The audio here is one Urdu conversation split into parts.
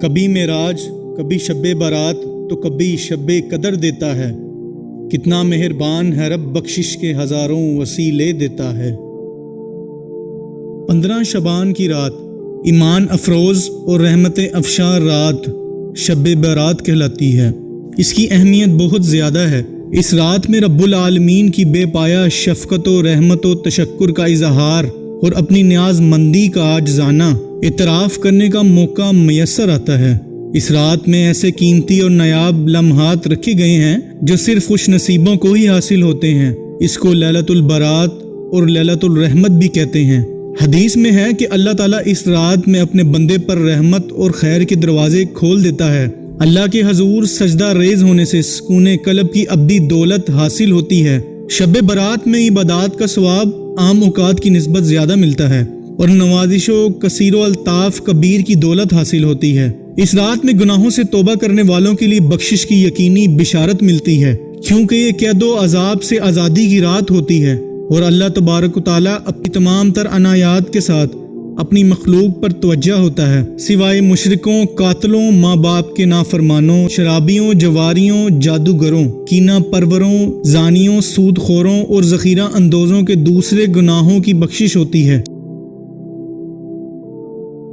کبھی معراج، کبھی شب برات تو کبھی شب قدر دیتا ہے۔ کتنا مہربان ہے رب، بخشش کے ہزاروں وسیلے دیتا ہے۔ 15 شعبان کی رات ایمان افروز اور رحمت افشاں رات شب برات کہلاتی ہے۔ اس کی اہمیت بہت زیادہ ہے۔ اس رات میں رب العالمین کی بے پایہ شفقت و رحمت و تشکر کا اظہار اور اپنی نیاز مندی کا عاجزانہ اعتراف کرنے کا موقع میسر آتا ہے۔ اس رات میں ایسے قیمتی اور نایاب لمحات رکھے گئے ہیں جو صرف خوش نصیبوں کو ہی حاصل ہوتے ہیں۔ اس کو لیلۃ البرات اور لیلۃ الرحمت بھی کہتے ہیں۔ حدیث میں ہے کہ اللہ تعالیٰ اس رات میں اپنے بندے پر رحمت اور خیر کے دروازے کھول دیتا ہے۔ اللہ کے حضور سجدہ ریز ہونے سے سکون قلب کی ابدی دولت حاصل ہوتی ہے۔ شب برات میں عبادات کا ثواب عام اوقات کی نسبت زیادہ ملتا ہے اور نوازش و کثیر و الطاف کبیر کی دولت حاصل ہوتی ہے۔ اس رات میں گناہوں سے توبہ کرنے والوں کے لیے بخشش کی یقینی بشارت ملتی ہے، کیونکہ یہ قید و عذاب سے آزادی کی رات ہوتی ہے اور اللہ تبارک و تعالیٰ اپنی تمام تر عنایات کے ساتھ اپنی مخلوق پر توجہ ہوتا ہے، سوائے مشرکوں، قاتلوں، ماں باپ کے نافرمانوں، شرابیوں، جواریوں، جادوگروں، کینہ پروروں، زانیوں، سود خوروں اور ذخیرہ اندوزوں کے دوسرے گناہوں کی بخشش ہوتی ہے۔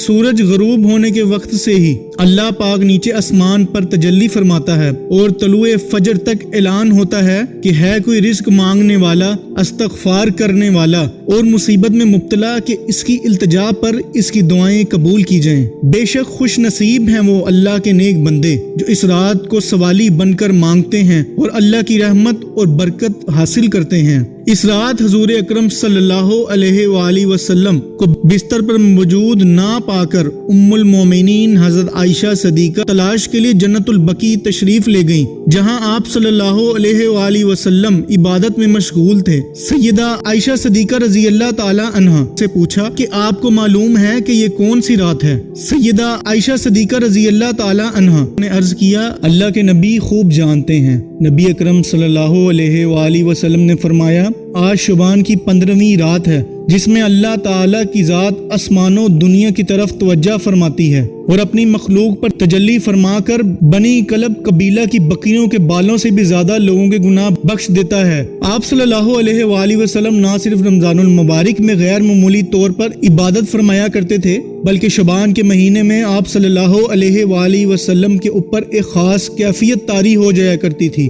سورج غروب ہونے کے وقت سے ہی اللہ پاک نیچے آسمان پر تجلی فرماتا ہے اور طلوع فجر تک اعلان ہوتا ہے کہ ہے کوئی رزق مانگنے والا، استغفار کرنے والا اور مصیبت میں مبتلا کہ اس کی التجا پر اس کی دعائیں قبول کی جائیں۔ بے شک خوش نصیب ہیں وہ اللہ کے نیک بندے جو اس رات کو سوالی بن کر مانگتے ہیں اور اللہ کی رحمت اور برکت حاصل کرتے ہیں۔ اس رات حضور اکرم صلی اللہ علیہ وآلہ وسلم کو بستر پر موجود نہ پا کر ام المومنین حضرت عائشہ صدیقہ تلاش کے لیے جنت البقیع تشریف لے گئیں، جہاں آپ صلی اللہ علیہ وآلہ وسلم عبادت میں مشغول تھے۔ سیدہ عائشہ صدیقہ رضی اللہ تعالی عنہا سے پوچھا کہ آپ کو معلوم ہے کہ یہ کون سی رات ہے؟ سیدہ عائشہ صدیقہ رضی اللہ تعالی عنہا نے عرض کیا، اللہ کے نبی خوب جانتے ہیں۔ نبی اکرم صلی اللہ علیہ وآلہ وسلم نے فرمایا، آج شعبان کی 15ویں رات ہے جس میں اللہ تعالیٰ کی ذات آسمان و دنیا کی طرف توجہ فرماتی ہے اور اپنی مخلوق پر تجلی فرما کر بنی کلب قبیلہ کی بکریوں کے بالوں سے بھی زیادہ لوگوں کے گناہ بخش دیتا ہے۔ آپ صلی اللہ علیہ وآلہ وسلم نہ صرف رمضان المبارک میں غیر معمولی طور پر عبادت فرمایا کرتے تھے، بلکہ شعبان کے مہینے میں آپ صلی اللہ علیہ وآلہ وسلم کے اوپر ایک خاص کیفیت طاری ہو جایا کرتی تھی۔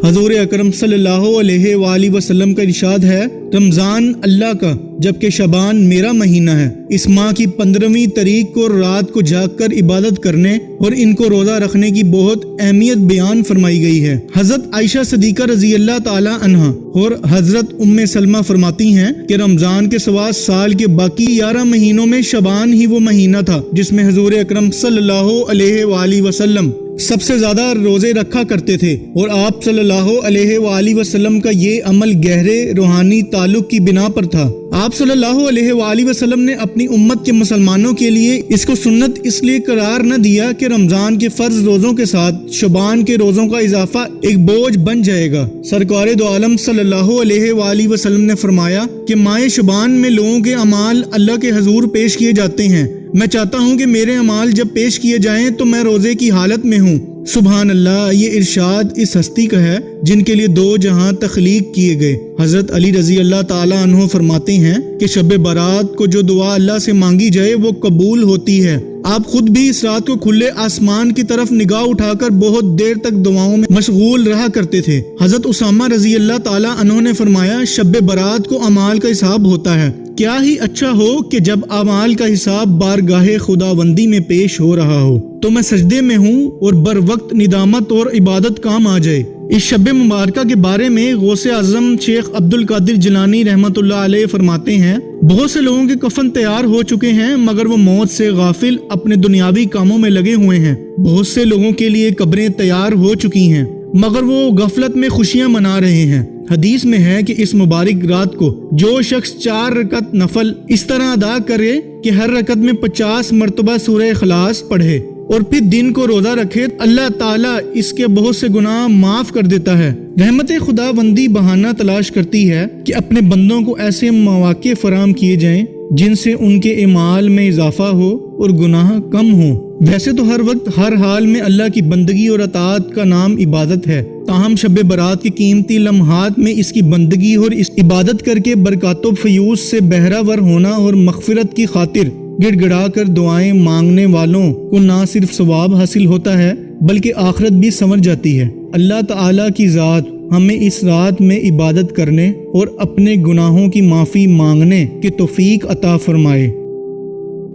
حضور اکرم صلی اللہ علیہ وآلہ وسلم کا ارشاد ہے، رمضان اللہ کا جبکہ شعبان میرا مہینہ ہے۔ اس ماہ کی 15ویں تاریخ کو رات کو جاگ کر عبادت کرنے اور ان کو روزہ رکھنے کی بہت اہمیت بیان فرمائی گئی ہے۔ حضرت عائشہ صدیقہ رضی اللہ تعالی عنہا اور حضرت ام سلمہ فرماتی ہیں کہ رمضان کے سوا سال کے باقی 11 مہینوں میں شعبان ہی وہ مہینہ تھا جس میں حضور اکرم صلی اللہ علیہ وآلہ وسلم سب سے زیادہ روزے رکھا کرتے تھے، اور آپ صلی اللہ علیہ وآلہ وسلم کا یہ عمل گہرے روحانی تعلق کی بنا پر تھا۔ آپ صلی اللہ علیہ وآلہ وسلم نے اپنی امت کے مسلمانوں کے لیے اس کو سنت اس لیے قرار نہ دیا کہ رمضان کے فرض روزوں کے ساتھ شعبان کے روزوں کا اضافہ ایک بوجھ بن جائے گا۔ سرکار دو عالم صلی اللہ علیہ وآلہ وسلم نے فرمایا کہ ماہ شعبان میں لوگوں کے اعمال اللہ کے حضور پیش کیے جاتے ہیں۔ میں چاہتا ہوں کہ میرے اعمال جب پیش کیے جائیں تو میں روزے کی حالت میں ہوں۔ سبحان اللہ، یہ ارشاد اس ہستی کا ہے جن کے لیے 2 جہاں تخلیق کیے گئے۔ حضرت علی رضی اللہ تعالی عنہ فرماتے ہیں کہ شب برات کو جو دعا اللہ سے مانگی جائے وہ قبول ہوتی ہے۔ آپ خود بھی اس رات کو کھلے آسمان کی طرف نگاہ اٹھا کر بہت دیر تک دعاؤں میں مشغول رہا کرتے تھے۔ حضرت اسامہ رضی اللہ تعالی عنہ نے فرمایا، شب برات کو اعمال کا حساب ہوتا ہے۔ کیا ہی اچھا ہو کہ جب اعمال کا حساب بارگاہ خداوندی میں پیش ہو رہا ہو تو میں سجدے میں ہوں اور بر وقت ندامت اور عبادت کام آ جائے۔ اس شب مبارکہ کے بارے میں غوث اعظم شیخ عبد القادر جیلانی رحمۃ اللہ علیہ فرماتے ہیں، بہت سے لوگوں کے کفن تیار ہو چکے ہیں مگر وہ موت سے غافل اپنے دنیاوی کاموں میں لگے ہوئے ہیں۔ بہت سے لوگوں کے لیے قبریں تیار ہو چکی ہیں مگر وہ غفلت میں خوشیاں منا رہے ہیں۔ حدیث میں ہے کہ اس مبارک رات کو جو شخص 4 رکعت نفل اس طرح ادا کرے کہ ہر رکعت میں 50 مرتبہ سورہ اخلاص پڑھے اور پھر دن کو روزہ رکھے، اللہ تعالیٰ اس کے بہت سے گناہ معاف کر دیتا ہے۔ رحمت خداوندی بہانہ تلاش کرتی ہے کہ اپنے بندوں کو ایسے مواقع فراہم کیے جائیں جن سے ان کے اعمال میں اضافہ ہو اور گناہ کم ہو۔ ویسے تو ہر وقت ہر حال میں اللہ کی بندگی اور اطاعت کا نام عبادت ہے، تاہم شب برات کے قیمتی لمحات میں اس کی بندگی اور اس عبادت کر کے برکات و فیوز سے بہرہ ور ہونا اور مغفرت کی خاطر گڑ گڑا کر دعائیں مانگنے والوں کو نہ صرف ثواب حاصل ہوتا ہے بلکہ آخرت بھی سنور جاتی ہے۔ اللہ تعالیٰ کی ذات ہمیں اس رات میں عبادت کرنے اور اپنے گناہوں کی معافی مانگنے کی توفیق عطا فرمائے۔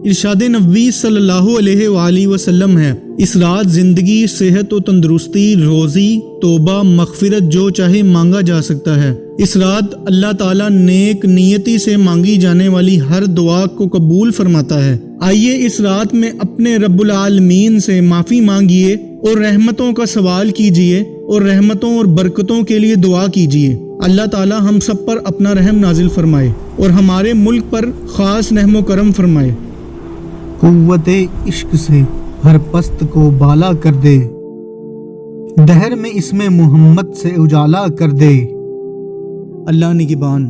ارشاد نبوی صلی اللہ علیہ وآلہ وسلم ہے، اس رات زندگی، صحت و تندرستی، روزی، توبہ، مغفرت جو چاہے مانگا جا سکتا ہے۔ اس رات اللہ تعالیٰ نیک نیتی سے مانگی جانے والی ہر دعا کو قبول فرماتا ہے۔ آئیے اس رات میں اپنے رب العالمین سے معافی مانگیے اور رحمتوں کا سوال کیجیے اور رحمتوں اور برکتوں کے لیے دعا کیجیے۔ اللہ تعالیٰ ہم سب پر اپنا رحم نازل فرمائے اور ہمارے ملک پر خاص رحم و کرم فرمائے۔ قوت عشق سے ہر پست کو بالا کر دے، دہر میں اسم محمد سے اجالا کر دے۔ اللہ نگہبان۔